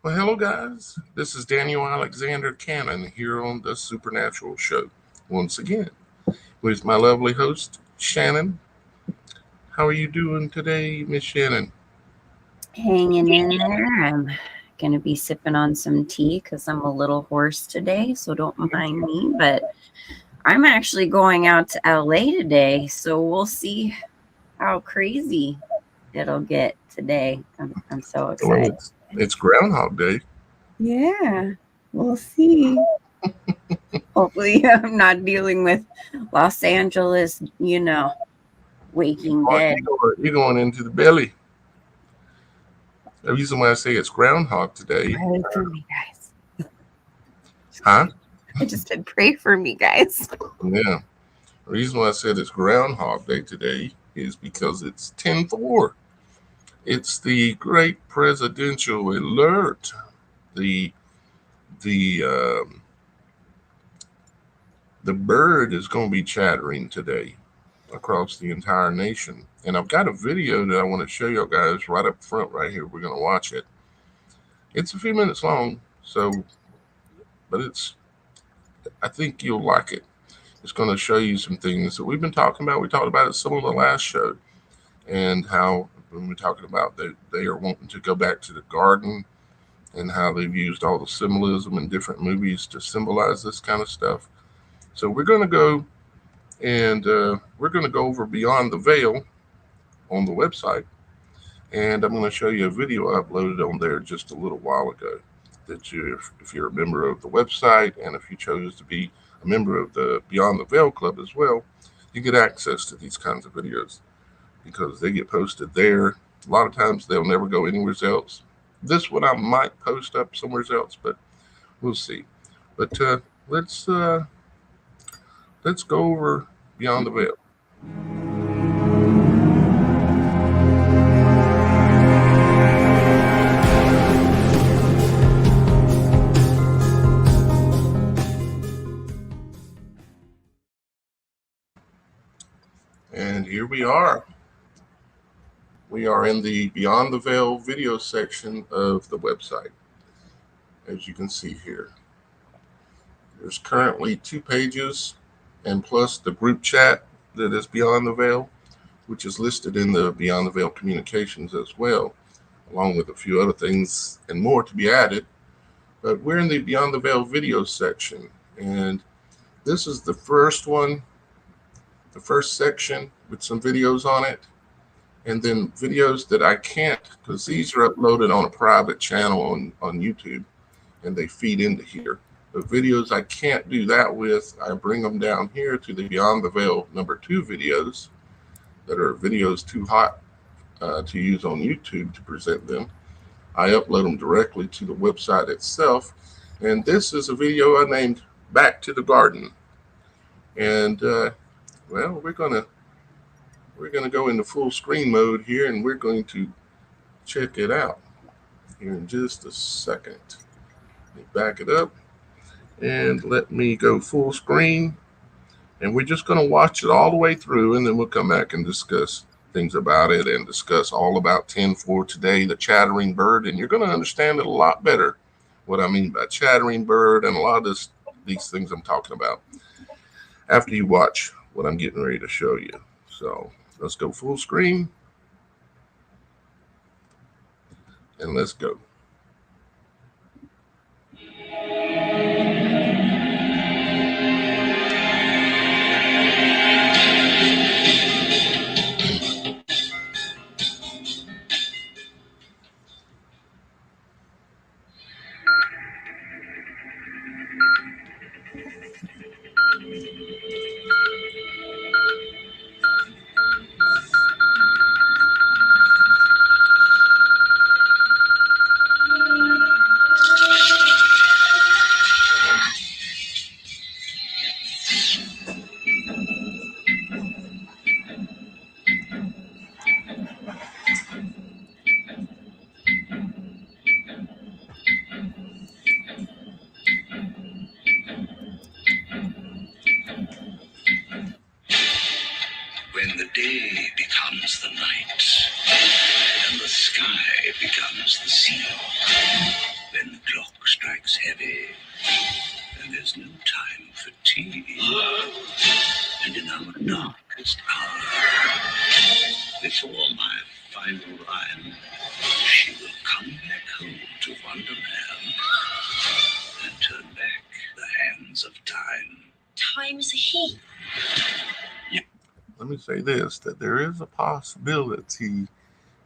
Well, hello, guys. This is Daniel Alexander Cannon here on the Supernatural Show once again with my lovely host, Shannon. How are you doing today, Miss Shannon? Hanging in there. I'm going to be sipping on some tea because I'm a little hoarse today, so don't mind me. But I'm actually going out to LA today, so we'll see how crazy it'll get today. I'm so Well, excited. it's Groundhog Day. Yeah, we'll see. Hopefully, I'm not dealing with Los Angeles, Waking Dead. You're going into the belly. The reason why I say it's Groundhog today, Pray for me, guys. huh? I just said pray for me, guys. Yeah. The reason why I said it's Groundhog Day today is because it's 10-4. It's the great presidential alert. The the um, the bird is going to be chattering today across the entire nation. And I've got a video that I want to show you guys right up front right here. We're going to watch it. It's a few minutes long, but I think you'll like it. It's going to show you some things that we've been talking about. We talked about it some of the last show, and how when we're talking about they are wanting to go back to the garden, and how they've used all the symbolism in different movies to symbolize this kind of stuff. So we're going to go and we're going to go over Beyond the Veil on the website, and I'm going to show you a video I uploaded on there just a little while ago. That if you're a member of the website, and if you chose to be a member of the Beyond the Veil Club as well, you get access to these kinds of videos because they get posted there. A lot of times they'll never go anywhere else. This one I might post up somewhere else, but we'll see. But let's uh, let's go over Beyond the Veil. And here we are. We are in the Beyond the Veil video section of the website. As you can see here, there's currently 2 pages, and plus the group chat that is Beyond the Veil, which is listed in the Beyond the Veil communications as well, along with a few other things and more to be added. But we're in the Beyond the Veil video section, and this is the first one, the first section with some videos on it. And then videos that I can't, because these are uploaded on a private channel on YouTube, and they feed into here. The videos I can't do that with, I bring them down here to the Beyond the Veil #2 videos that are videos too hot to use on YouTube to present them. I upload them directly to the website itself. And this is a video I named Back to the Garden. And well, we're gonna go into full screen mode here, and we're going to check it out here in just a second. Let me back it up and let me go full screen, and we're just going to watch it all the way through, and then we'll come back and discuss things about it and discuss all about 10-4 today, the chattering bird, and you're going to understand it a lot better what I mean by chattering bird and a lot of these things I'm talking about after you watch what I'm getting ready to show you. So let's go full screen, and let's go. When the day becomes the night and the sky becomes the sea, then strikes heavy, and there's no time for tea. And in our darkest hour, before my final rhyme, she will come back home to Wonderland and turn back the hands of time. Time's a he. Let me say this, that there is a possibility,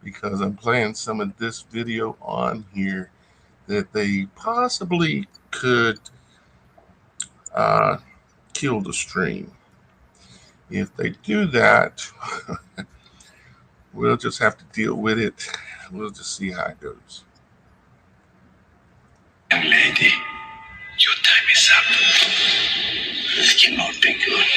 because I'm playing some of this video on here, that they possibly could kill the stream. If they do that, we'll just have to deal with it. We'll just see how it goes. Young lady, your time is up. This cannot be good.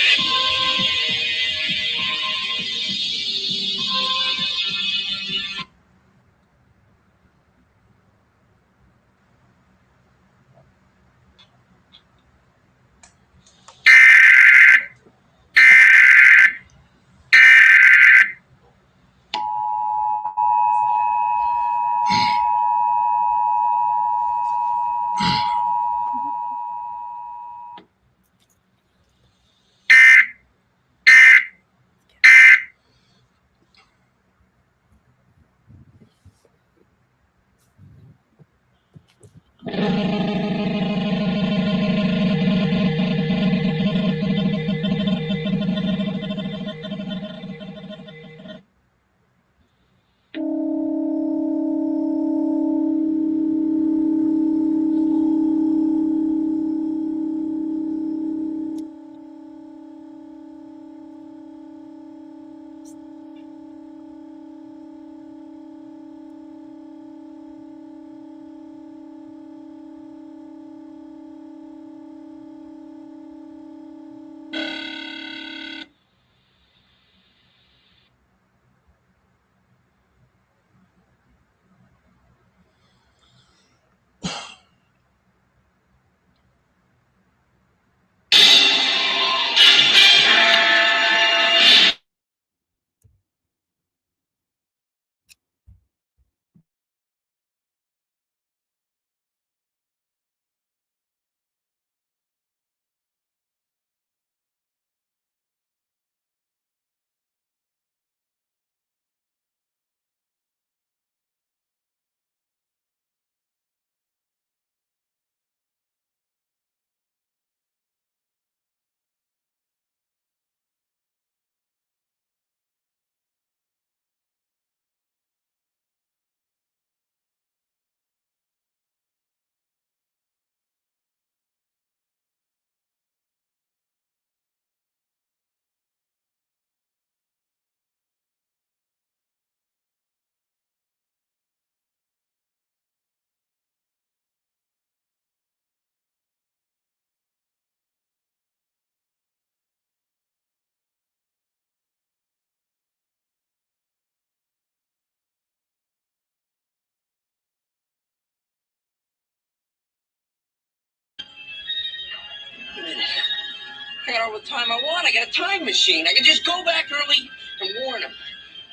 I got all the time I want. I got a time machine. I can just go back early and warn him.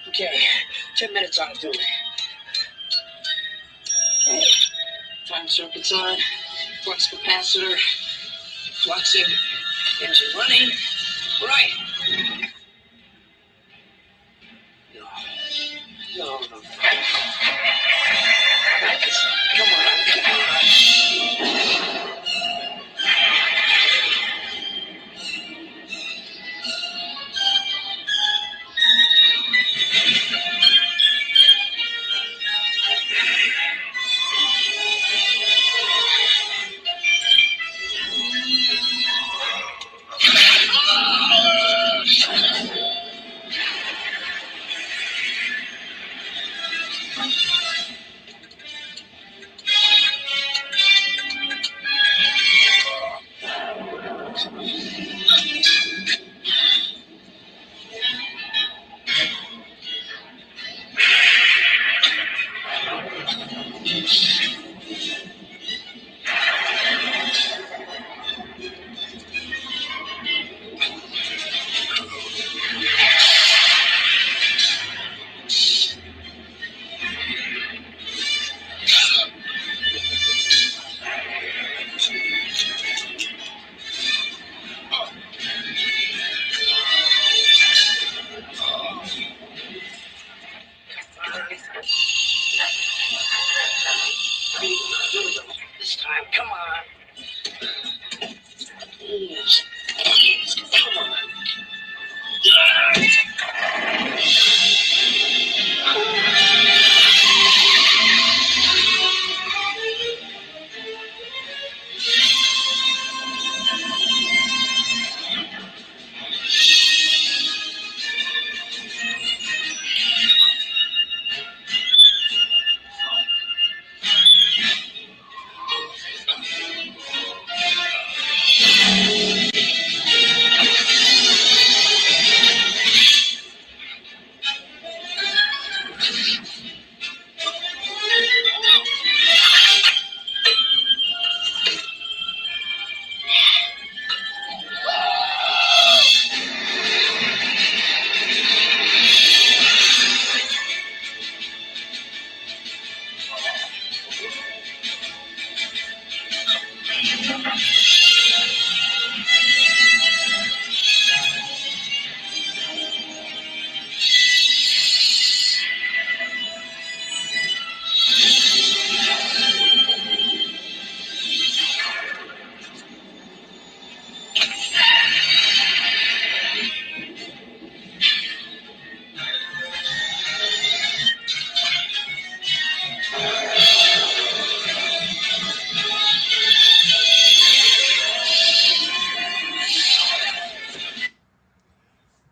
Okay, 10 minutes on it, dude. Time circuit's on. Flux capacitor. Fluxing. Engine running. Right. No. Come on.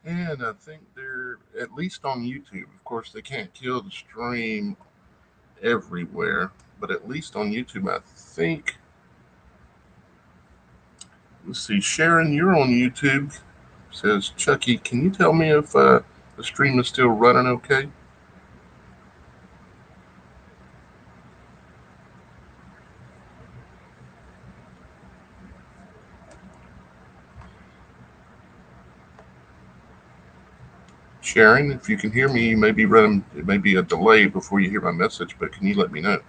And I think they're at least on YouTube. Of course, they can't kill the stream everywhere, but at least on YouTube, I think. Let's see, Sharon, you're on YouTube. Says Chucky, can you tell me if the stream is still running okay? Sharon, if you can hear me, you may be running. It may be a delay before you hear my message, but can you let me know?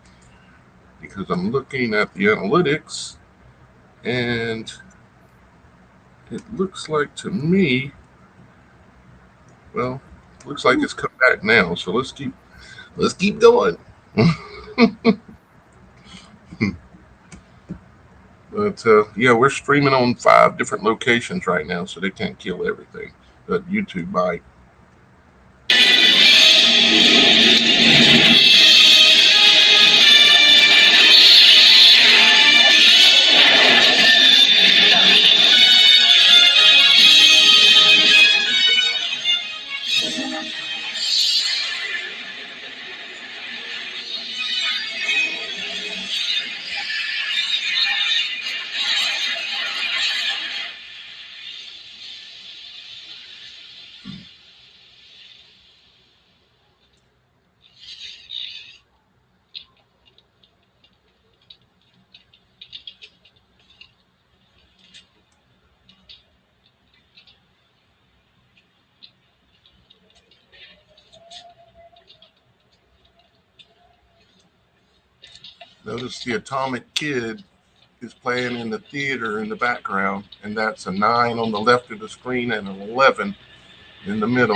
Because I'm looking at the analytics, and it looks like to me, well, looks like it's come back now. So let's keep going. But yeah, we're streaming on 5 different locations right now, so they can't kill everything. But YouTube might. Notice the Atomic Kid is playing in the theater in the background, and that's a 9 on the left of the screen and an 11 in the middle.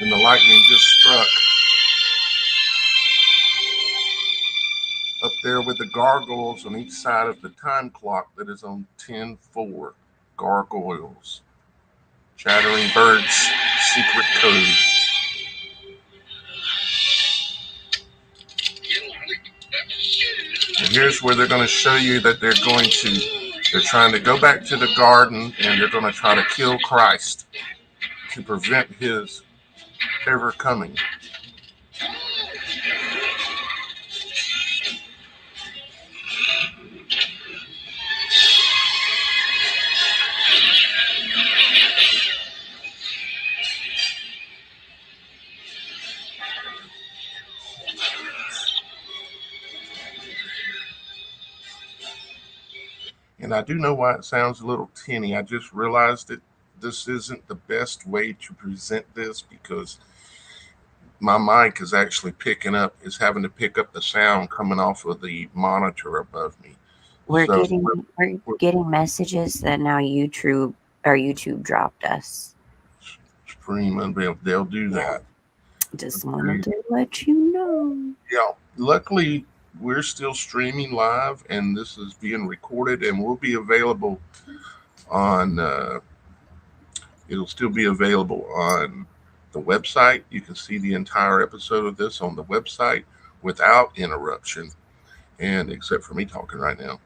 And the lightning just struck up there with the gargoyles on each side of the time clock that is on 10-4. Gargoyles. Chattering Bird's secret code. And here's where they're going to show you that they're trying to go back to the garden, and they're going to try to kill Christ to prevent his ever coming. And I do know why it sounds a little tinny. I just realized that this isn't the best way to present this because my mic is actually having to pick up the sound coming off of the monitor above me. We're getting messages that now YouTube dropped us. Stream, they'll do that. Just wanted to let you know. Yeah, luckily we're still streaming live, and this is being recorded, and will be available on. It'll still be available on the website. You can see the entire episode of this on the website without interruption, and except for me talking right now.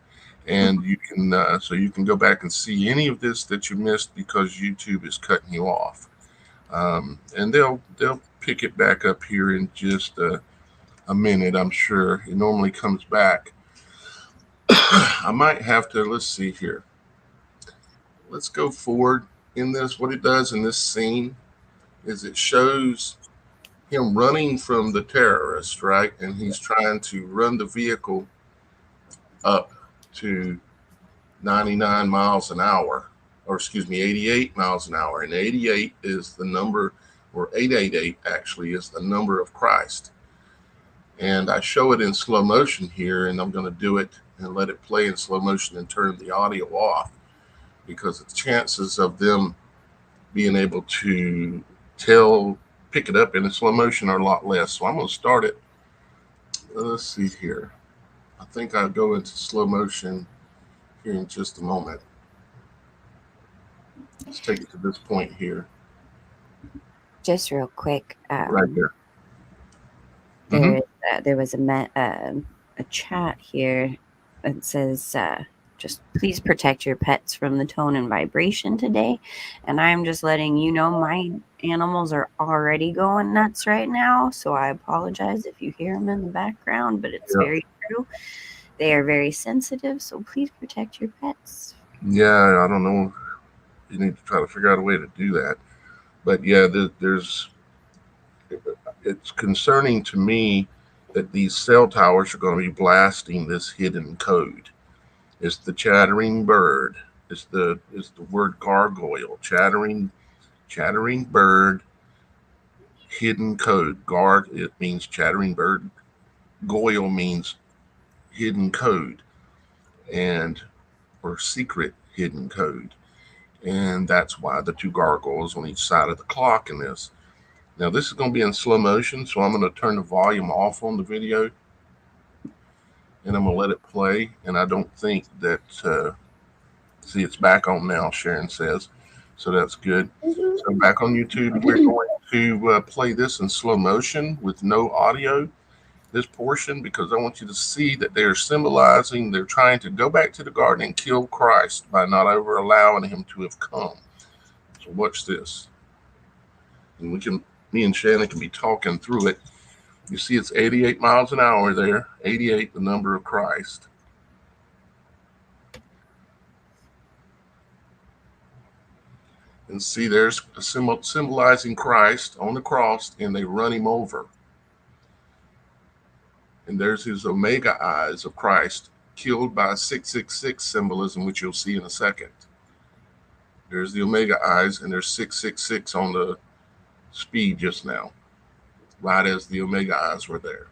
And you can so you can go back and see any of this that you missed because YouTube is cutting you off. And they'll pick it back up here in just a minute. I'm sure it normally comes back. I might have to. Let's see here. Let's go forward in this. What it does in this scene is it shows him running from the terrorist, right? And he's trying to run the vehicle up to 99 miles an hour, or excuse me, 88 miles an hour. And 88 is the number, or 888 actually is the number of Christ. And I show it in slow motion here, and I'm going to do it and let it play in slow motion and turn the audio off, because the chances of them being able to pick it up in slow motion are a lot less. So I'm going to start it. Let's see here. I think I'll go into slow motion here in just a moment. Let's take it to this point here. Just real quick. Right there. There was a chat here that says, just please protect your pets from the tone and vibration today. And I'm just letting you know my animals are already going nuts right now. So I apologize if you hear them in the background, but it's very true. They are very sensitive. So please protect your pets. Yeah, I don't know. You need to try to figure out a way to do that. But yeah, it's concerning to me that these cell towers are going to be blasting this hidden code. It's the chattering bird. It's the word gargoyle. Chattering bird, hidden code. It means chattering bird. Goyle means hidden code, or secret hidden code. And that's why the two gargoyles on each side of the clock in this. Now this is going to be in slow motion, so I'm going to turn the volume off on the video, and I'm going to let it play. And I don't think that, see, it's back on now, Sharon says. So that's good. So back on YouTube, we're going to play this in slow motion with no audio, this portion, because I want you to see that they're symbolizing, they're trying to go back to the garden and kill Christ by not over allowing him to have come. So watch this. And me and Shannon can be talking through it. You see it's 88 miles an hour there. 88, the number of Christ. And see, there's a symbol symbolizing Christ on the cross, and they run him over. And there's his omega eyes of Christ, killed by 666 symbolism, which you'll see in a second. There's the omega eyes, and there's 666 on the speed just now, right as the omega eyes were there.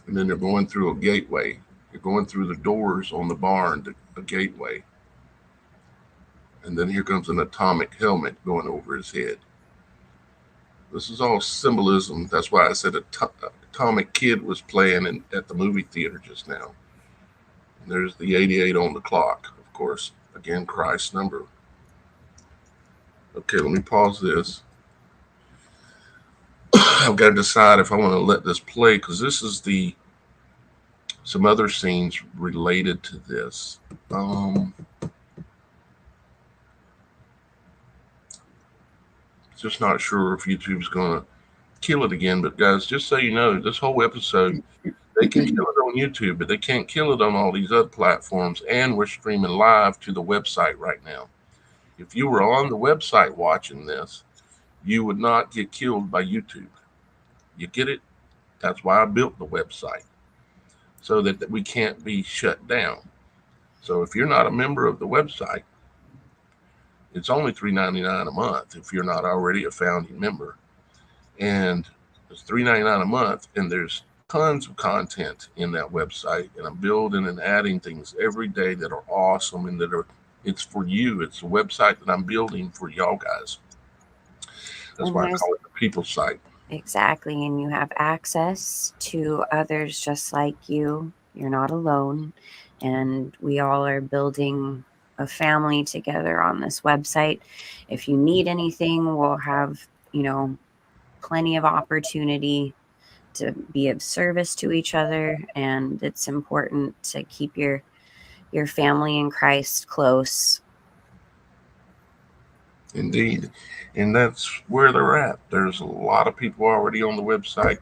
And then they're going through a gateway. You're going through the doors on the barn, a gateway. And then here comes an atomic helmet going over his head. This is all symbolism. That's why I said Atomic Kid was playing at the movie theater just now. And there's the 88 on the clock, of course. Again, Christ's number. Okay, let me pause this. I've got to decide if I want to let this play, because this is some other scenes related to this. Just not sure if YouTube's going to kill it again. But guys, just so you know, this whole episode, they can kill it on YouTube, but they can't kill it on all these other platforms. And we're streaming live to the website right now. If you were on the website watching this, you would not get killed by YouTube. You get it? That's why I built the website, so that we can't be shut down. So if you're not a member of the website, it's only $3.99 a month if you're not already a founding member. And it's $3.99 a month, and there's tons of content in that website. And I'm building and adding things every day that are awesome and it's for you. It's a website that I'm building for y'all guys. That's And why I there's call it the people site. exactly, and you have access to others just like you. You're not alone, and we all are building a family together on this website. If you need anything, we'll have, plenty of opportunity to be of service to each other, and it's important to keep your family in Christ close. Indeed. And that's where they're at. There's a lot of people already on the website.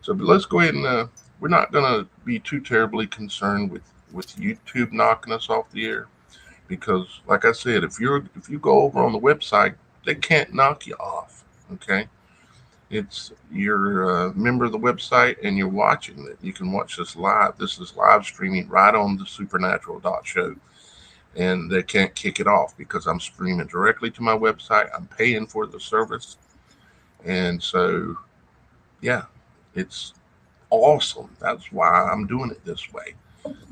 So let's go ahead and we're not going to be too terribly concerned with YouTube knocking us off the air, because like I said, if you go over on the website, they can't knock you off. Okay? It's you're a member of the website and you're watching it. You can watch this live. This is live streaming right on TheSupernatural.Show. And they can't kick it off because I'm streaming directly to my website. I'm paying for the service. And so, yeah, it's awesome. That's why I'm doing it this way,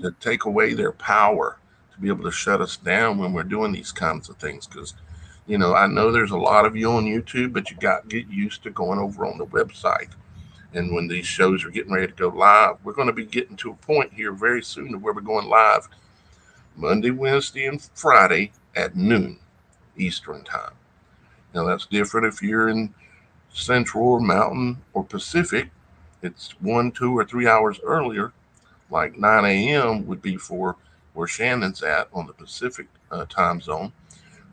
to take away their power, to be able to shut us down when we're doing these kinds of things. Because, I know there's a lot of you on YouTube, but you got to get used to going over on the website. And when these shows are getting ready to go live, we're going to be getting to a point here very soon to where we're going live Monday, Wednesday, and Friday at noon Eastern time. Now that's different if you're in Central or Mountain or Pacific. It's 1, 2, or 3 hours earlier, like 9 a.m. would be for where Shannon's at on the Pacific time zone.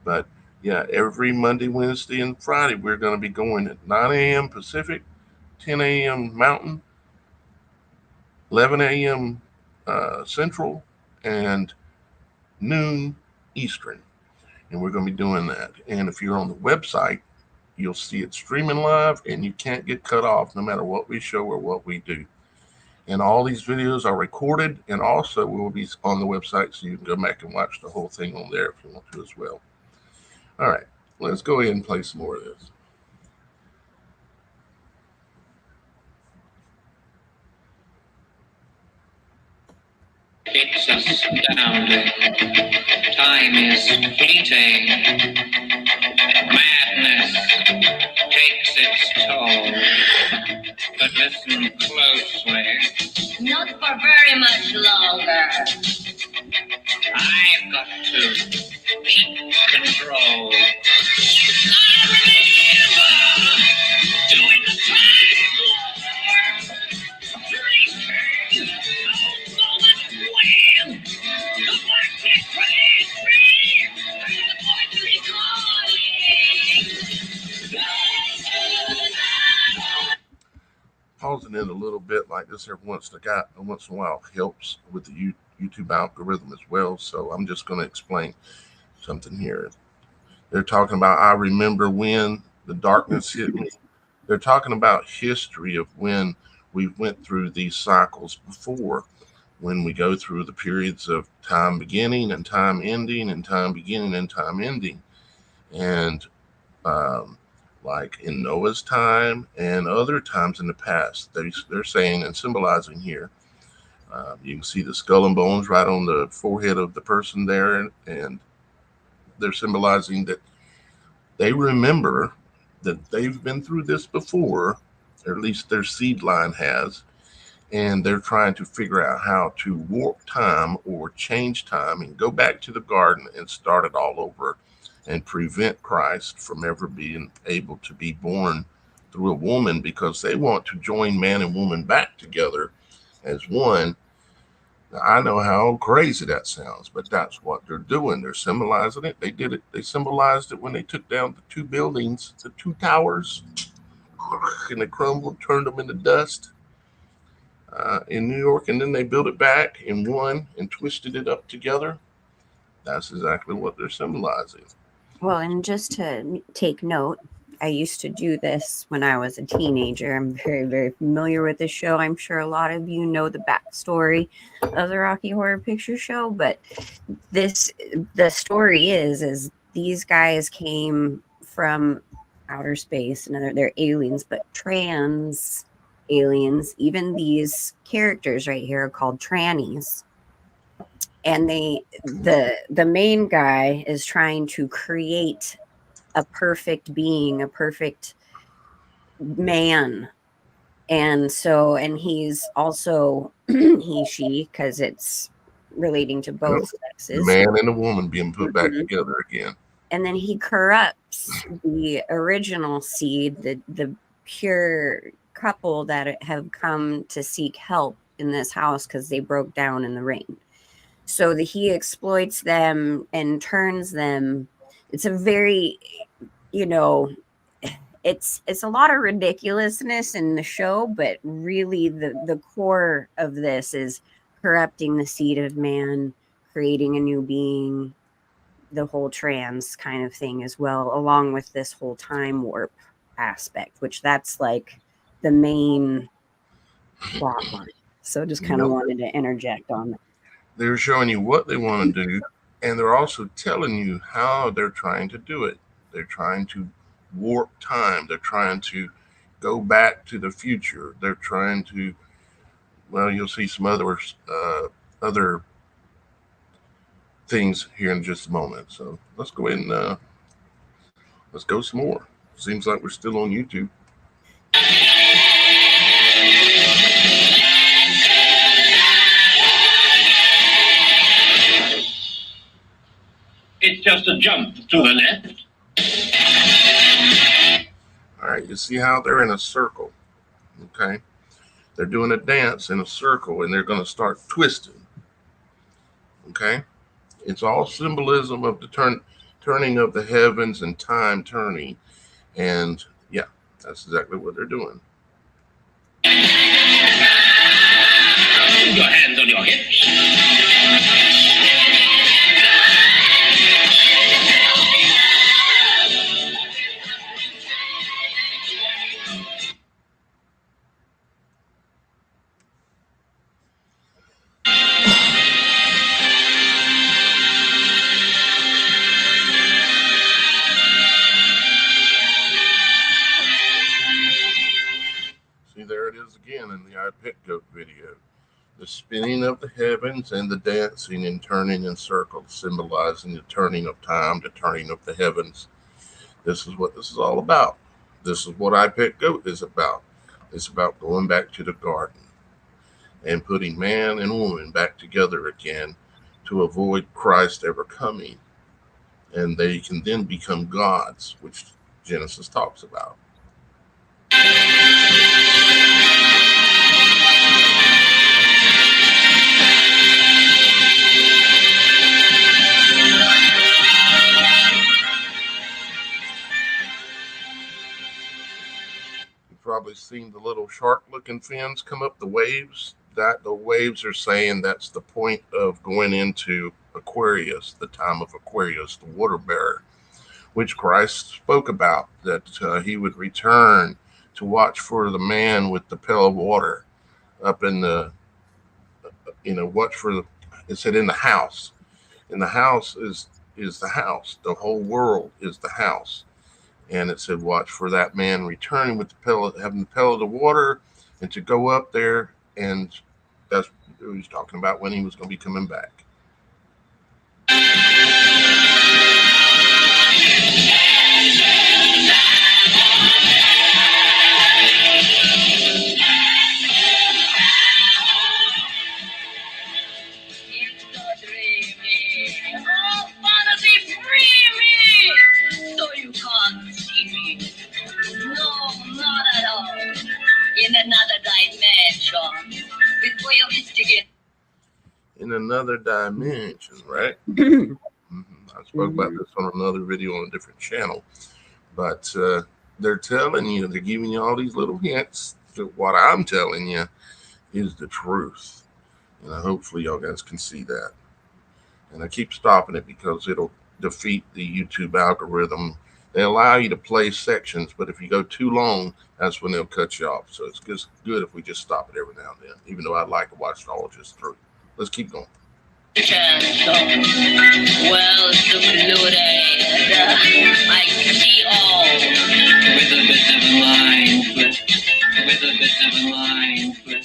But yeah, every Monday, Wednesday, and Friday, we're going to be going at 9 a.m. Pacific, 10 a.m. Mountain, 11 a.m. Central, and noon Eastern. And we're going to be doing that. And if you're on the website, you'll see it streaming live, and you can't get cut off no matter what we show or what we do. And all these videos are recorded and also will be on the website, so you can go back and watch the whole thing on there if you want to as well. All right, let's go ahead and play some more of this. It's astounding. Time is fleeting. Madness takes its toll. But listen closely. Not for very much longer. I've got to keep control. I remember doing the time war. Drinking those moments when the black praised me and the voice recalling. Pausing in a little bit like this every once in a while helps with the YouTube algorithm as well. So I'm just going to explain something here. They're talking about I remember when the darkness hit me. They're talking about history of when we went through these cycles before, when we go through the periods of time beginning and time ending and time beginning and time ending. And um, like in Noah's time and other times in the past, they're saying and symbolizing here. You can see the skull and bones right on the forehead of the person there, and they're symbolizing that they remember that they've been through this before, or at least their seed line has, and they're trying to figure out how to warp time or change time and go back to the garden and start it all over and prevent Christ from ever being able to be born through a woman, because they want to join man and woman back together as one. Now, I know how crazy that sounds, but that's what they're doing. They're symbolizing it. They did it. They symbolized it when they took down the two buildings, the two towers, and they crumbled, turned them into dust in New York, and then they built it back in one and twisted it up together. That's exactly what they're symbolizing. Well, and just to take note, I used to do this when I was a teenager. I'm very, very familiar with this show. I'm sure a lot of you know the backstory of the Rocky Horror Picture Show, but the story is these guys came from outer space, and they're aliens, but trans aliens. Even these characters right here are called trannies. And the main guy is trying to create a perfect being, a perfect man. And so, and he's also he, she, because it's relating to both The sexes. man and the woman being put back Mhm. together again. And then he corrupts the original seed, the pure couple that have come to seek help in this house because they broke down in the rain. So that he exploits them and turns them. It's a very, you know, it's a lot of ridiculousness in the show, but really the core of this is corrupting the seed of man, creating a new being, the whole trans kind of thing as well, along with this whole time warp aspect, which that's like the main plot line. So just kind of Yep. wanted to interject on that. They're showing you what they want to do, and they're also telling you how they're trying to do it. They're trying to warp time. They're trying to go back to the future. They're trying to, well, you'll see some other things here in just a moment. So let's go ahead and let's go some more. Seems like we're still on YouTube. It's just a jump to the left. All right, you see how they're in a circle. Okay, they're doing a dance in a circle, and they're going to start twisting. Okay, it's all symbolism of the turning of the heavens and time turning, and yeah, that's exactly what they're doing. Put your hands on your hips. See, there it is again in the I Pet Goat video. The spinning of the heavens and the dancing and turning in circles, symbolizing the turning of time, the turning of the heavens. This is what this is all about. This is what I Pet Goat is about. It's about going back to the garden and putting man and woman back together again to avoid Christ ever coming. And they can then become gods, which Genesis talks about. You've probably seen the little shark-looking fins come up the waves. That the waves are saying that's the point of going into Aquarius, the time of Aquarius, the water bearer, which Christ spoke about, that he would return to watch for the man with the pail of water up in the, watch for the, it said in the house. And the house is the house. The whole world is the house. And it said, watch for that man returning with the pail, having the pail of the water, and to go up there. And that's what he was talking about when he was going to be coming back. It's so dreamy. Oh, fantasy, free me! So you can't see me. No, not at all. In another dimension. Before you investigate. In another dimension, right? I spoke about this on another video on a different channel. But they're telling you, they're giving you all these little hints that what I'm telling you is the truth. And hopefully y'all guys can see that. And I keep stopping it because it'll defeat the YouTube algorithm. They allow you to play sections, but if you go too long, that's when they'll cut you off. So it's just good if we just stop it every now and then, even though I'd like to watch it all just through. Let's keep going. Well secluded, I see all. With a bit of mind flip. With a bit of mind flip.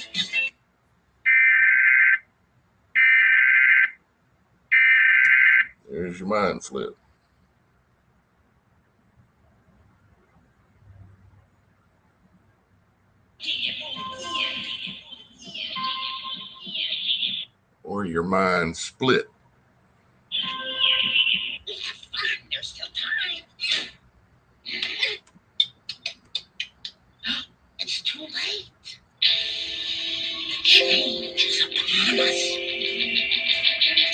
There's your mind flip. before your mind split. There's still time. It's too late. The change is upon us.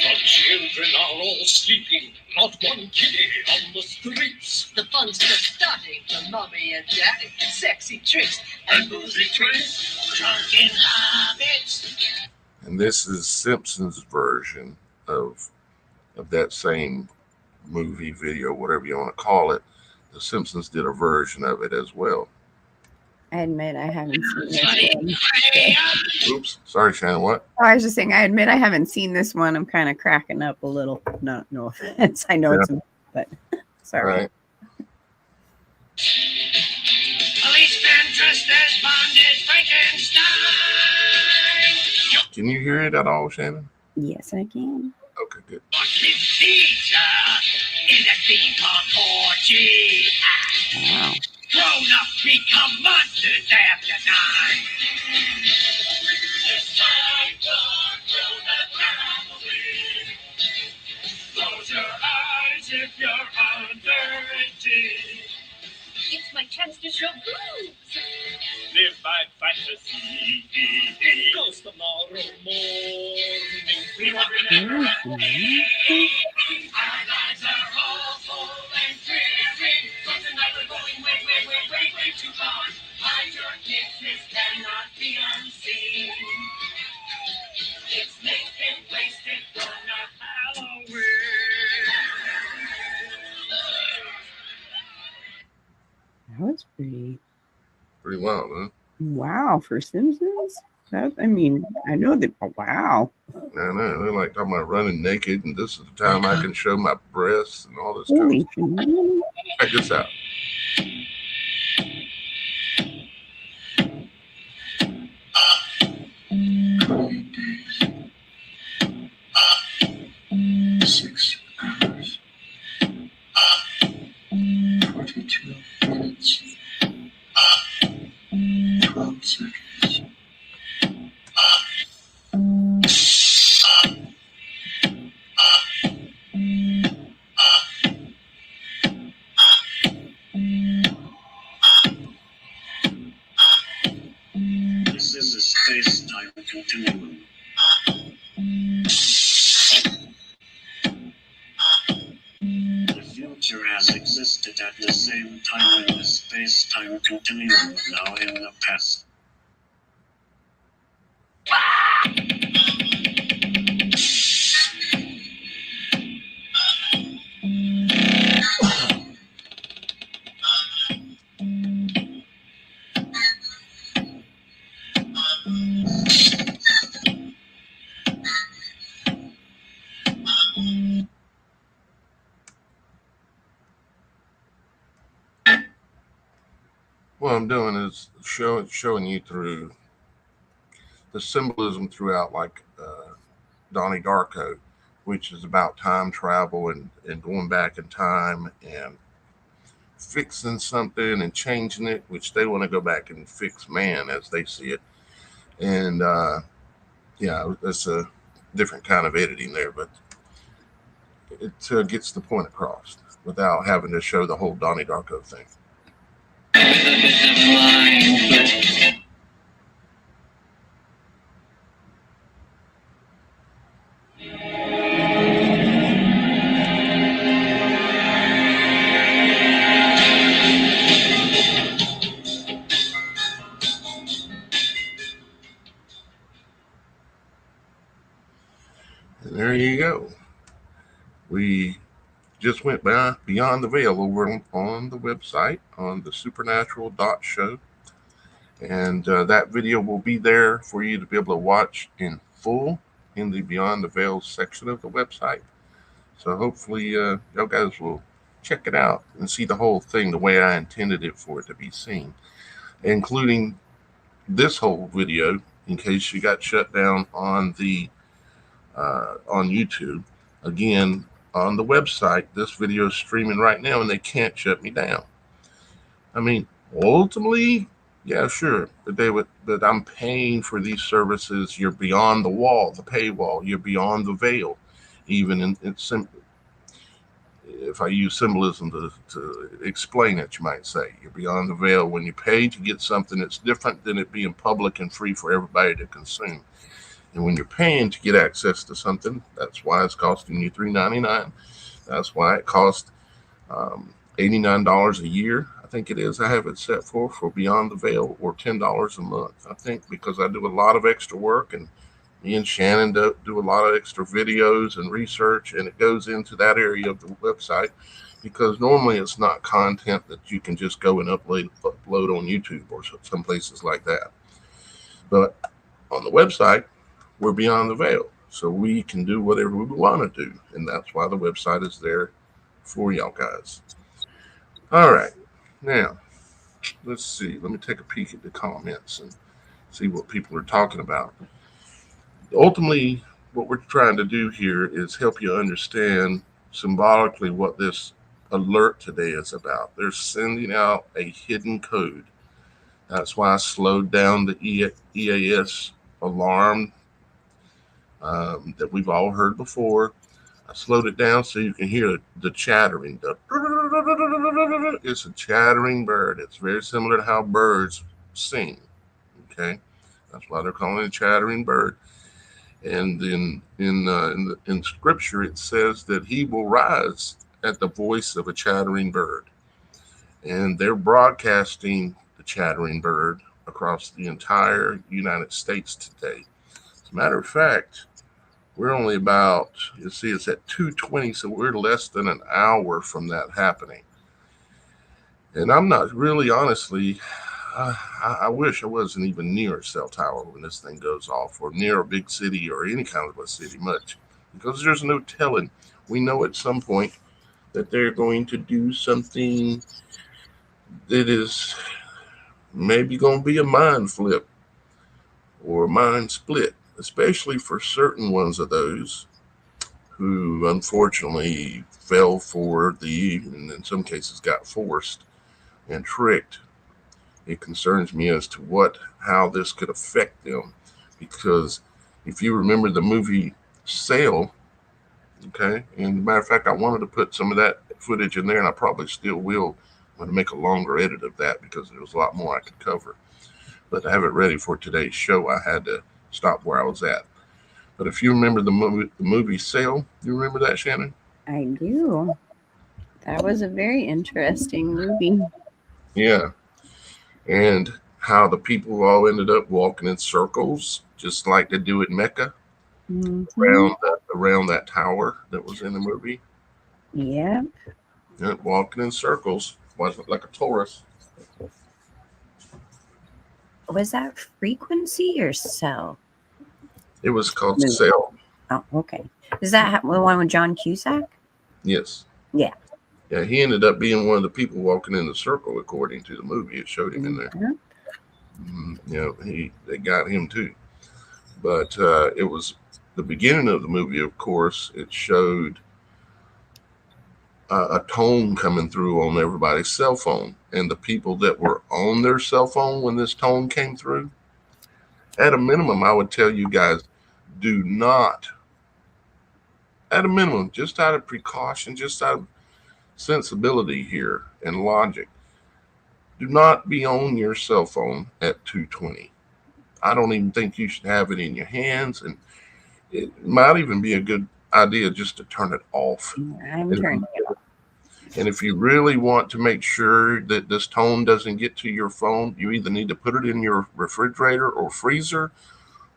The children are all sleeping, not one kitty on the streets. The fun's just starting for mommy and daddy. Sexy tricks and boozy tricks. Drunken habits. And this is Simpsons' version of that same movie, video, whatever you want to call it. The Simpsons did a version of it as well. I admit I haven't seen this one. Oops, sorry, Shannon. What? Oh, I was just saying, I admit I haven't seen this one. I'm kind of cracking up a little. No offense. I know it's, but sorry. Right. Policeman dressed as Bond is Frankenstein. Can you hear it at all, Shannon? Yes, I can. Okay, good. Watching Caesar in a theme park orgy. Wow. Grown-ups become monsters after 9. It's time to throw the Halloween. Close your eyes if you're under 18. It's my chance to show boobs. Live by fantasy. Goes tomorrow morning. We want to remember our lives are all full and dreary. But tonight we're going way too far. Hide your kids, this cannot be unseen. It's naked, wasted, gonna Halloween. That was pretty Wild, huh? wow for Simpsons. That, I mean, I know that. Oh, wow. I know. They're like talking about running naked, and this is the time I can show my breasts and all this kind Holy of stuff. shit. Check this out. Six hours. 42 minutes. 12 seconds. This is a space-time continuum. The future has existed at the same time in the space-time continuum, now in the past. What I'm doing is showing you through the symbolism throughout, like Donnie Darko, which is about time travel and going back in time and fixing something and changing it, which they want to go back and fix man as they see it. And yeah, it's a different kind of editing there, but it gets the point across without having to show the whole Donnie Darko thing. And there you go. We just went beyond the veil over on the website on TheSupernatural.Show. And that video will be there for you to be able to watch in full in the Beyond the Veil section of the website. So hopefully y'all guys will check it out and see the whole thing the way I intended it for it to be seen, including this whole video in case you got shut down on the on YouTube. Again, on the website, this video is streaming right now and they can't shut me down. I mean, ultimately, Yeah, sure. But I'm paying for these services. You're beyond the wall, the paywall. You're beyond the veil. Even if I use symbolism to explain it, you might say you're beyond the veil when you pay to get something that's different than it being public and free for everybody to consume. And when you're paying to get access to something, that's why it's costing you $3.99. That's why it costs $89 a year. I think it is. I have it set for Beyond the Veil, or $10 a month. I think because I do a lot of extra work, and me and Shannon do a lot of extra videos and research, and it goes into that area of the website because normally it's not content that you can just go and upload on YouTube or some places like that. But on the website, we're beyond the veil. So we can do whatever we want to do. And that's why the website is there for y'all guys. All right. Now, let's see. Let me take a peek at the comments and see what people are talking about. Ultimately, what we're trying to do here is help you understand symbolically what this alert today is about. They're sending out a hidden code. That's why I slowed down the EAS alarm that we've all heard before. I slowed it down so you can hear the chattering. It's a chattering bird. It's very similar to how birds sing. Okay, that's why they're calling it a chattering bird. And in Scripture, it says that he will rise at the voice of a chattering bird, and they're broadcasting the chattering bird across the entire United States today. As a matter of fact, we're only about, you see, it's at 2:20, so we're less than an hour from that happening. And I'm not really, honestly, I wish I wasn't even near a cell tower when this thing goes off, or near a big city or any kind of a city much, because there's no telling. We know at some point that they're going to do something that is maybe going to be a mind flip or a mind split, especially for certain ones of those who unfortunately fell for and in some cases got forced and tricked. It concerns me as to how this could affect them, because if you remember the movie Sale, okay, and matter of fact, I wanted to put some of that footage in there, and I probably still will. I'm going to make a longer edit of that because there was a lot more I could cover. But to have it ready for today's show, I had to stop where I was at. But if you remember the movie Sale, you remember that, Shannon? I do. That was a very interesting movie. Yeah. And how the people all ended up walking in circles, just like they do at Mecca, Mm-hmm. around that tower that was in the movie. Yeah. Yeah, walking in circles, wasn't like a Taurus. Was that Frequency or Cell? It was called Movie. Sail. Oh, okay. Is that the one with John Cusack? Yes. Yeah. Yeah, he ended up being one of the people walking in the circle, according to the movie. It showed him in there. They got him too. But it was the beginning of the movie. Of course, it showed a tone coming through on everybody's cell phone, and the people that were on their cell phone when this tone came through. At a minimum, I would tell you guys, do not. At a minimum, just out of precaution, just out of sensibility here and logic, do not be on your cell phone at 2:20. I don't even think you should have it in your hands, and it might even be a good idea just to turn it off. I'm turning it off. And if you really want to make sure that this tone doesn't get to your phone, you either need to put it in your refrigerator or freezer,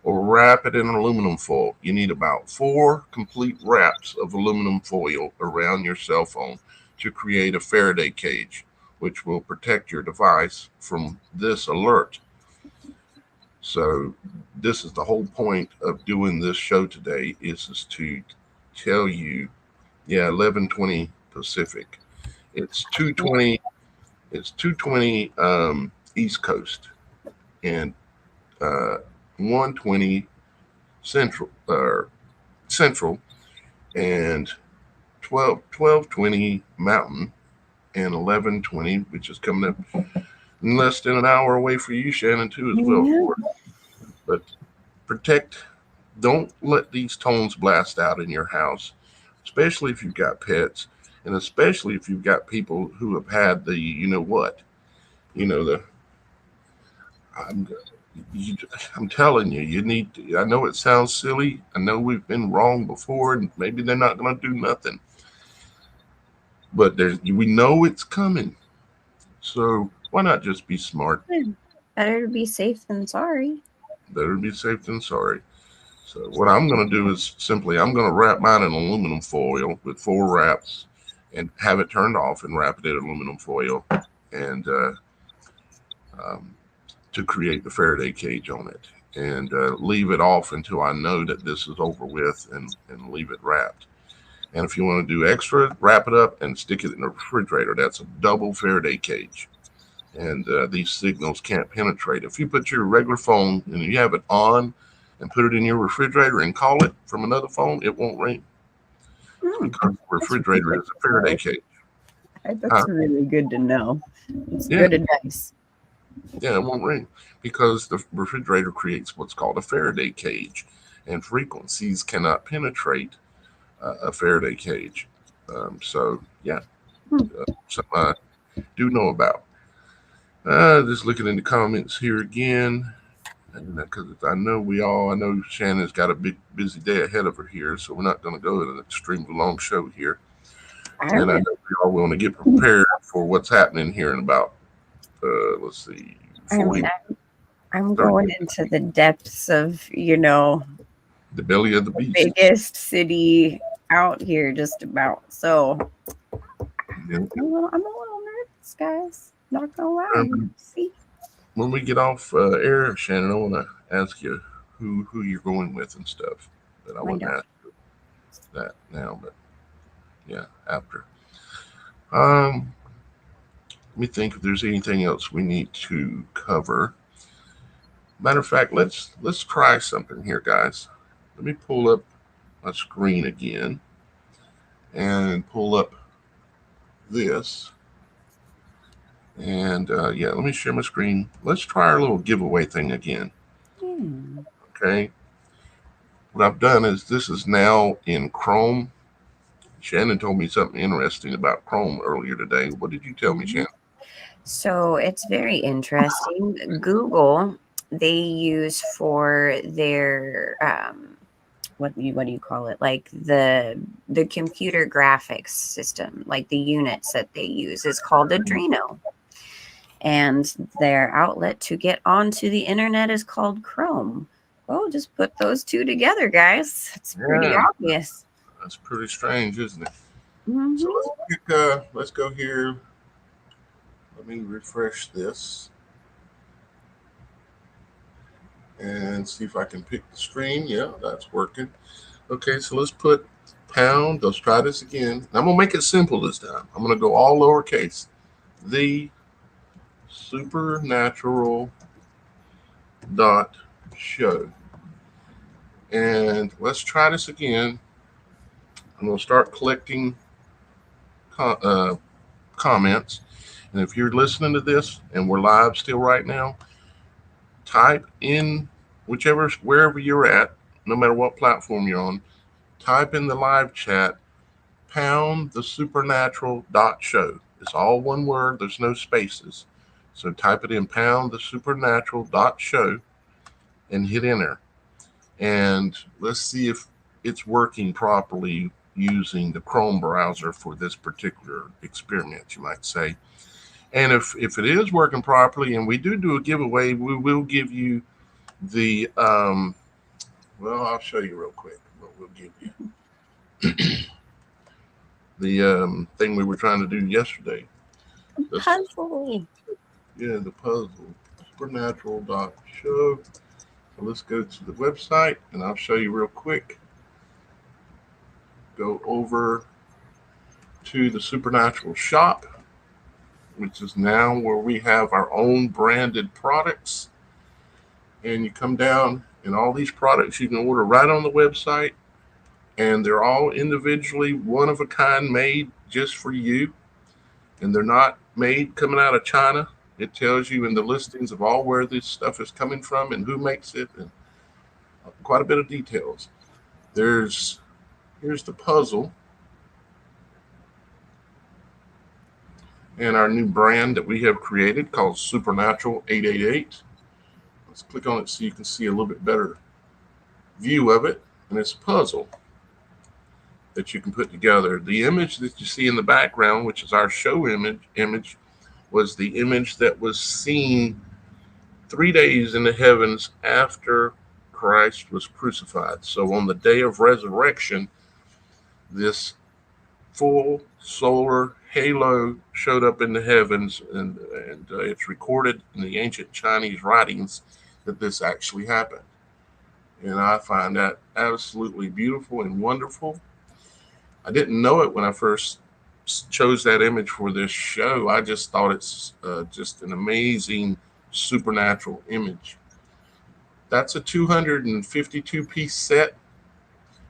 or wrap it in aluminum foil. You need about 4 complete wraps of aluminum foil around your cell phone to create a Faraday cage, which will protect your device from this alert. So this is the whole point of doing this show today, is to tell you, 11:20 Pacific. It's 2:20. It's 2:20 East Coast, and 1:20 Central, and 12:20 Mountain, and 11:20, which is coming up less than an hour away for you, Shannon, too, as well. Yeah. But don't let these tones blast out in your house, especially if you've got pets, and especially if you've got people who have had the, the, I'm, I'm telling you, you need to, I know it sounds silly. I know we've been wrong before, and maybe they're not going to do nothing. But we know it's coming. So why not just be smart? Better to be safe than sorry. Better be safe than sorry. So what I'm going to do is simply I'm going to wrap mine in aluminum foil with 4 wraps and have it turned off and wrap it in aluminum foil and to create the Faraday cage on it and leave it off until I know that this is over with and leave it wrapped. And if you want to do extra, wrap it up and stick it in the refrigerator. That's a double Faraday cage. And these signals can't penetrate. If you put your regular phone and you have it on and put it in your refrigerator and call it from another phone, it won't ring. Because the refrigerator is a Faraday cage. That's really good to know. It's Yeah. good advice. Yeah, it won't ring because the refrigerator creates what's called a Faraday cage, and frequencies cannot penetrate a Faraday cage. So, yeah, something I do know about. Just looking in the comments here again, because I know Shannon's got a big busy day ahead of her here, so we're not going to go to an extremely long show here. And I know we all want to get prepared for what's happening here in about, let's see, 40. I'm going into the depths of, The belly of the the beast. biggest city out here, just about. So Yeah. I'm a little nervous, guys. Not gonna lie. See? When we get off air, Shannon, I want to ask you who you're going with and stuff. But I wouldn't ask you that now, but yeah, after. Let me think if there's anything else we need to cover. Matter of fact, let's try something here, guys. Let me pull up my screen again and pull up this. And yeah, let me share my screen. Let's try our little giveaway thing again. Okay. What I've done is this is now in Chrome. Shannon told me something interesting about Chrome earlier today. What did you tell me, Shannon? So it's very interesting. Google, they use for their what do you call it? Like the computer graphics system, like the units that they use is called Adreno. And their outlet to get onto the internet is called Chrome. Well, just put those two together, guys. It's pretty obvious. That's pretty strange, isn't it? Mm-hmm. So let's go here. Let me refresh this and see if I can pick the screen. Yeah, that's working. Okay, so let's put pound. Let's try this again. I'm going to make it simple this time. I'm going to go all lowercase. The Supernatural.Show. And let's try this again. I'm going to start collecting comments. And if you're listening to this and we're live still right now, type in wherever you're at, no matter what platform you're on, type in the live chat, pound TheSupernatural.Show. It's all one word. There's no spaces. So type it in, pound TheSupernatural.Show, and hit enter. And let's see if it's working properly using the Chrome browser for this particular experiment, you might say. And if it is working properly and we do a giveaway, we will give you the, well, I'll show you real quick what we'll give you. The thing we were trying to do yesterday. The puzzle. Yeah, the puzzle. Supernatural.Show. So let's go to the website and I'll show you real quick. Go over to the Supernatural shop, which is now where we have our own branded products. And you come down and all these products you can order right on the website. And they're all individually one of a kind made just for you. And they're not made coming out of China. It tells you in the listings of all where this stuff is coming from and who makes it, and quite a bit of details. Here's the puzzle and our new brand that we have created called Supernatural 888. Let's click on it so you can see a little bit better view of it. And it's a puzzle that you can put together. The image that you see in the background, which is our show image was the image that was seen 3 days in the heavens after Christ was crucified. So on the day of resurrection, this full solar halo showed up in the heavens, and it's recorded in the ancient Chinese writings that this actually happened. And I find that absolutely beautiful and wonderful. I didn't know it when I first chose that image for this show. I just thought it's just an amazing supernatural image. That's a 252 piece set,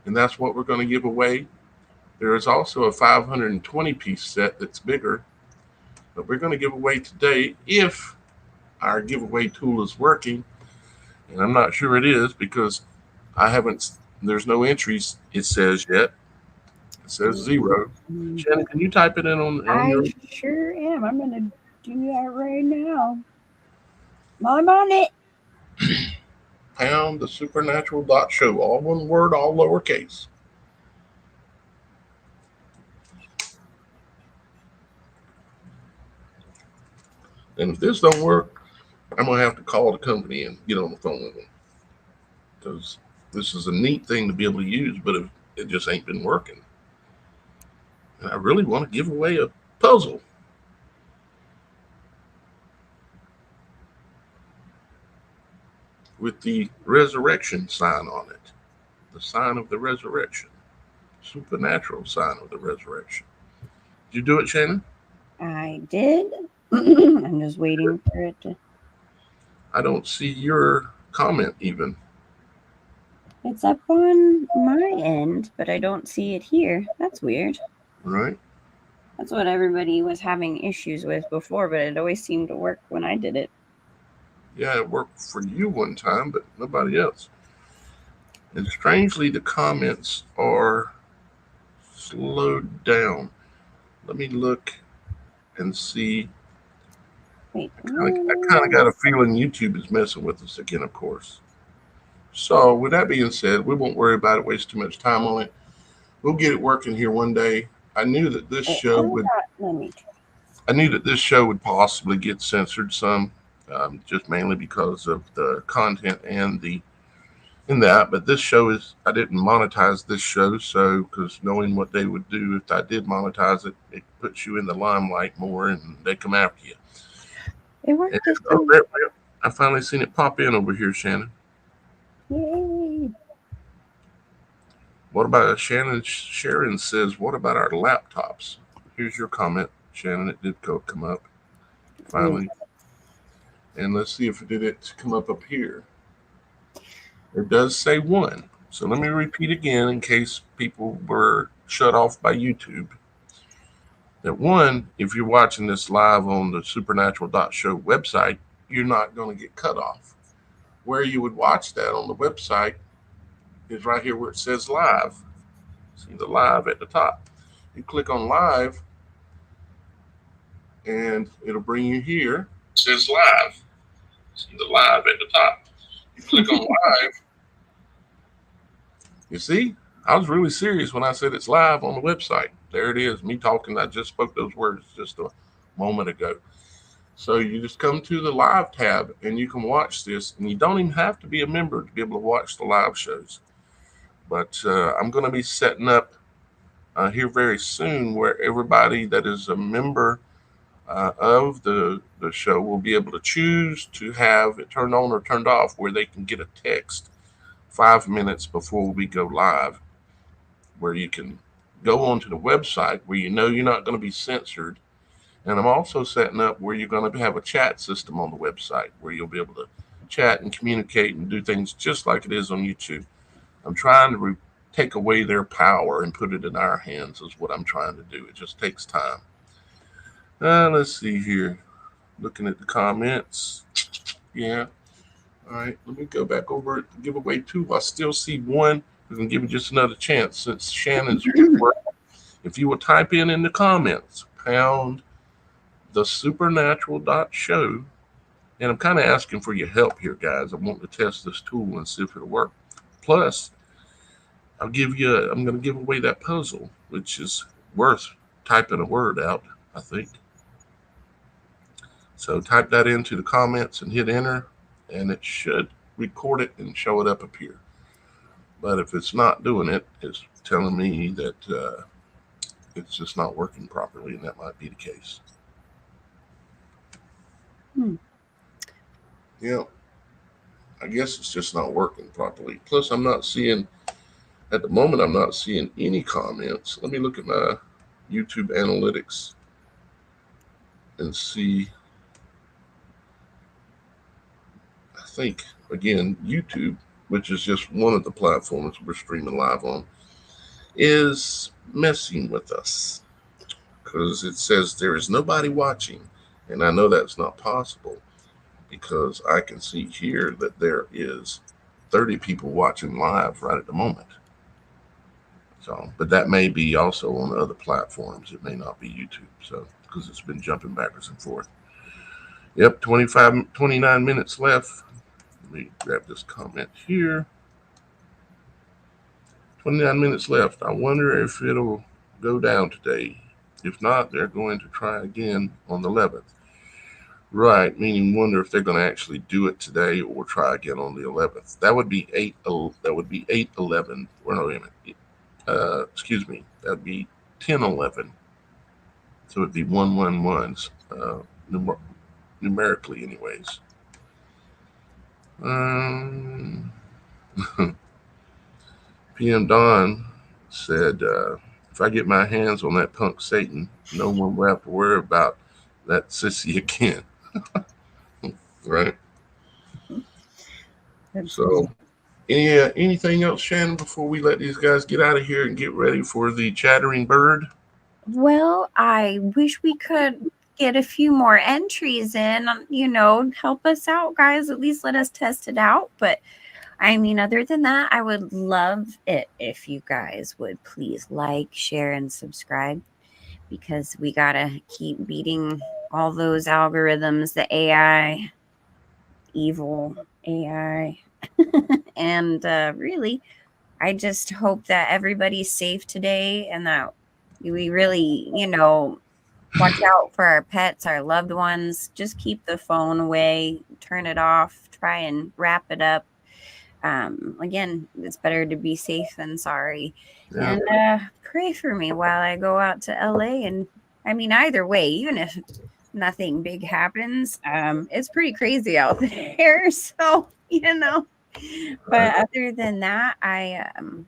and that's what we're going to give away. There is also a 520 piece set that's bigger, but we're going to give away today if our giveaway tool is working. And I'm not sure it is because there's no entries, it says yet. It says 0. Shannon, can you type it in on your? I sure am. I'm going to do that right now. I'm on it. Pound TheSupernatural.Show. All one word, all lowercase. And if this don't work, I'm going to have to call the company and get on the phone with them. Because this is a neat thing to be able to use, but it just ain't been working. And I really want to give away a puzzle. With the resurrection sign on it. The sign of the resurrection. Supernatural sign of the resurrection. Did you do it, Shannon? I did. I'm just waiting for it to. I don't see your comment even. It's up on my end, but I don't see it here. That's weird. Right? That's what everybody was having issues with before, but it always seemed to work when I did it. Yeah, it worked for you one time, but nobody else. And strangely, the comments are slowed down. Let me look and see. Wait. I kind of got a feeling YouTube is messing with us again, of course. So, with that being said, we won't worry about it, waste too much time on it. We'll get it working here one day. I knew that this show would. I knew that this show would possibly get censored some, just mainly because of the content and that. But this show I didn't monetize this show, so because knowing what they would do if I did monetize it, it puts you in the limelight more, and they come after you. It worked. I finally seen it pop in over here, Shannon. Yay! What about Sharon says, what about our laptops? Here's your comment, Shannon. It did come up finally. And let's see if it did come up here. It does say 1. So let me repeat again in case people were shut off by YouTube. That 1, if you're watching this live on the Supernatural.Show website, you're not going to get cut off. Where you would watch that on the website is right here where it says live. See the live at the top. You click on live and it'll bring you here. It says live. See the live at the top. You click on live. You see, I was really serious when I said it's live on the website. There it is, me talking. I just spoke those words just a moment ago. So you just come to the live tab and you can watch this, and you don't even have to be a member to be able to watch the live shows. But I'm going to be setting up here very soon where everybody that is a member of the show will be able to choose to have it turned on or turned off, where they can get a text 5 minutes before we go live, where you can go onto the website where you know you're not going to be censored. And I'm also setting up where you're going to have a chat system on the website where you'll be able to chat and communicate and do things just like it is on YouTube. I'm trying to take away their power and put it in our hands is what I'm trying to do. It just takes time. Let's see here. Looking at the comments. Yeah. All right. Let me go back over to giveaway 2. I still see one. We're going to give it just another chance since Shannon's work. If you will type in the comments, pound TheSupernatural.Show. And I'm kind of asking for your help here, guys. I want to test this tool and see if it'll work. Plus, I'm going to give away that puzzle, which is worth typing a word out, I think. So type that into the comments and hit enter, and it should record it and show it up here. But if it's not doing it, it's telling me that it's just not working properly, and that might be the case. Yeah, I guess it's just not working properly. Plus, I'm not seeing, at the moment, I'm not seeing any comments. Let me look at my YouTube analytics and see. I think, again, YouTube, which is just one of the platforms we're streaming live on, is messing with us because it says there is nobody watching. And I know that's not possible because I can see here that there is 30 people watching live right at the moment. So, but that may be also on other platforms. It may not be YouTube. So, because it's been jumping backwards and forth. Yep, 29 minutes left. Let me grab this comment here. 29 minutes left. I wonder if it'll go down today. If not, they're going to try again on the 11th. Right, meaning wonder if they're going to actually do it today or try again on the 11th. That would be 8/11. Well, no, wait a minute. Excuse me. That would be 10/11. So it'd be 111s, numerically, anyways. PM Don said, if I get my hands on that punk Satan, no one will have to worry about that sissy again. Right? So, anything else, Shannon, before we let these guys get out of here and get ready for the chattering bird? Well, I wish we could get a few more entries in, help us out, guys. At least let us test it out. But I mean, other than that, I would love it if you guys would please like, share, and subscribe, because we got to keep beating all those algorithms, the AI, evil AI. And really, I just hope that everybody's safe today and that we really, watch out for our pets, our loved ones. Just keep the phone away, turn it off, try and wrap it up. Again, it's better to be safe than sorry. Yeah. And pray for me while I go out to LA. And I mean, either way, even if nothing big happens, it's pretty crazy out there. So, but other than that, I'm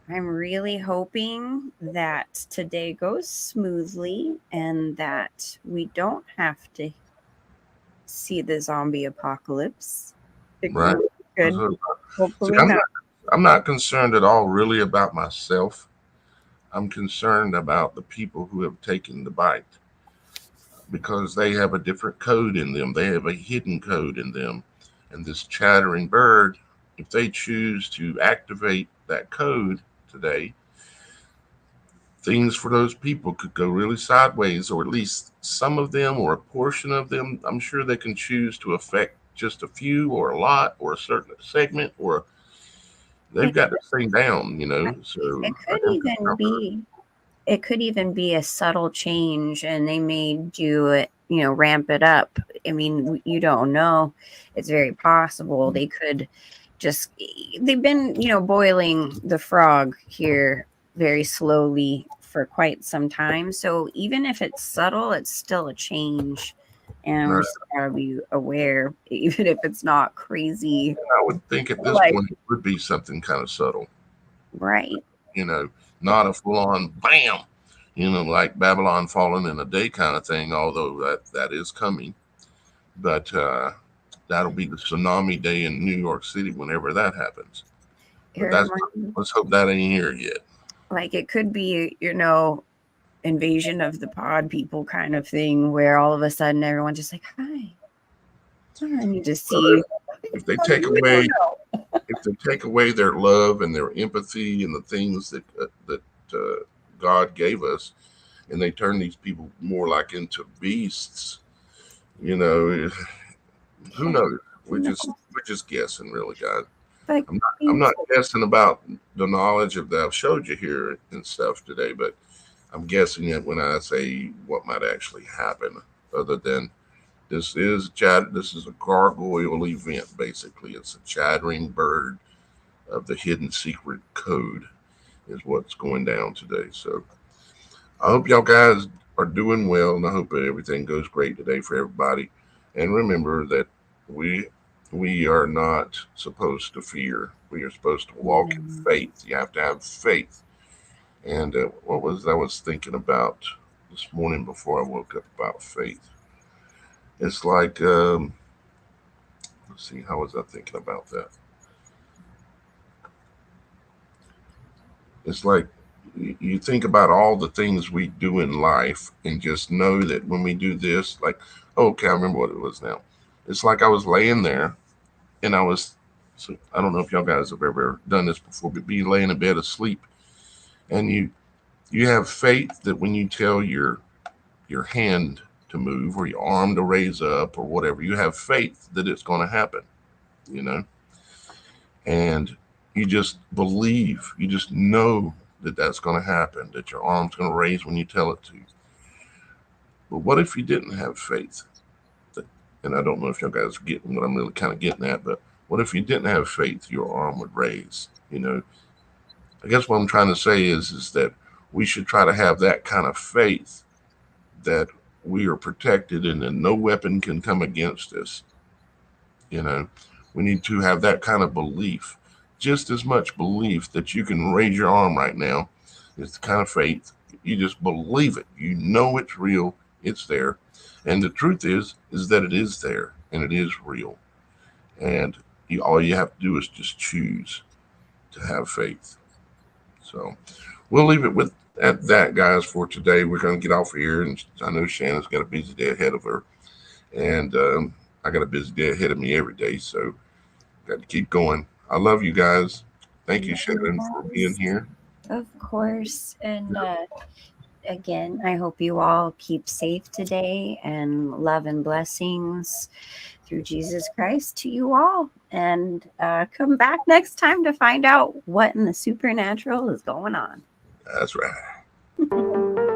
really hoping that today goes smoothly and that we don't have to see the zombie apocalypse. Right. Good. Hopefully See, not. I'm not concerned at all really about myself. I'm concerned about the people who have taken the bite because they have a different code in them. They have a hidden code in them. And this chattering bird, if they choose to activate that code today, things for those people could go really sideways, or at least some of them or a portion of them. I'm sure they can choose to affect just a few or a lot or a certain segment, or they've got this thing down, So it could even be a subtle change, and they may do it, ramp it up. I mean, you don't know. It's very possible they could they've been, boiling the frog here very slowly for quite some time. So even if it's subtle, it's still a change. And we just gotta be aware, even if it's not crazy. I would think at this point it would be something kind of subtle. Right. Not a full-on bam, like Babylon falling in a day kind of thing, although that is coming. But that'll be the tsunami day in New York City whenever that happens. But let's hope that ain't here yet. Like it could be, invasion of the pod people kind of thing, where all of a sudden everyone's just like, hi. I need to see you. If they take away, if they take away their love and their empathy and the things that God gave us, and they turn these people more like into beasts, you know, who knows? We're just guessing, really, guys. But I'm not guessing about the knowledge of that I've showed you here and stuff today, but I'm guessing it when I say what might actually happen, other than this is a gargoyle event. Basically, it's a chattering bird of the hidden secret code is what's going down today. So I hope y'all guys are doing well, and I hope that everything goes great today for everybody. And remember that we we are not supposed to fear. We are supposed to walk in faith. You have to have faith. And what was I was thinking about this morning before I woke up about faith? It's like let's see, how was I thinking about that? It's like you think about all the things we do in life and just know that when we do this, like, oh, okay, I remember what it was now. It's like I was laying there and so I don't know if y'all guys have ever done this before, but be laying in bed asleep and you have faith that when you tell your hand to move or your arm to raise up or whatever, you have faith that it's going to happen, you know, and you just believe, you just know that that's going to happen, that your arm's going to raise when you tell it to. But what if you didn't have faith? And I don't know if you guys are getting what I'm really kind of getting at, but what if you didn't have faith, your arm would raise? You know, I guess what I'm trying to say is that we should try to have that kind of faith that we are protected and that no weapon can come against us. You know, we need to have that kind of belief, just as much belief that you can raise your arm right now. It's the kind of faith. You just believe it. You know it's real. It's there. And the truth is that it is there and it is real. And all you have to do is just choose to have faith. So we'll leave it with at that, guys, for today. We're going to get off of here. And I know Shannon's got a busy day ahead of her. And I got a busy day ahead of me every day. So got to keep going. I love you guys. Thank you, Shannon, for being here. Of course. And again, I hope you all keep safe today, and love and blessings through Jesus Christ to you all. And come back next time to find out what in the supernatural is going on. That's right.